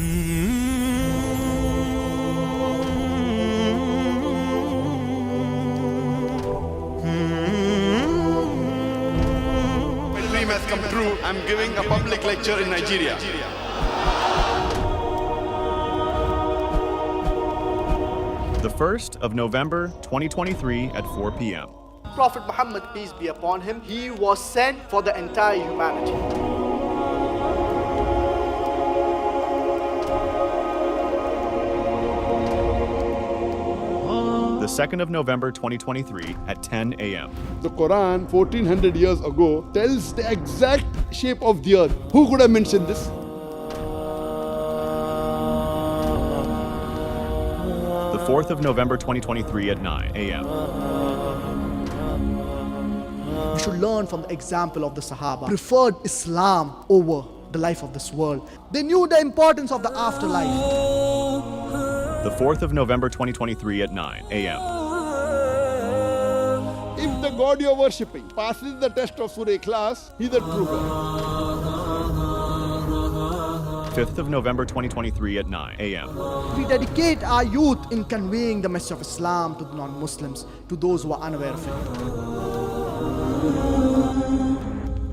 My dream has come true. I'm giving a public lecture in Nigeria. The 1st of November 2023 at 4 p.m. Prophet Muhammad, peace be upon him, he was sent for the entire humanity. The 2nd of November 2023 at 10 a.m. The Quran, 1400 years ago, tells the exact shape of the earth. Who could have mentioned this? The 4th of November 2023 at 9 a.m. We should learn from the example of the Sahaba, preferred Islam over the life of this world. They knew the importance of the afterlife. The 4th of November 2023 at 9 a.m. If the God you are worshipping passes the test of Surah Ikhlas, he's a true God. 5th of November 2023 at 9 a.m. We dedicate our youth in conveying the message of Islam to the non-Muslims, to those who are unaware of it.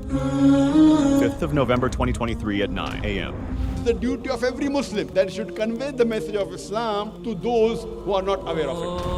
5th of November 2023 at 9 a.m. It's the duty of every Muslim that should convey the message of Islam to those who are not aware of it.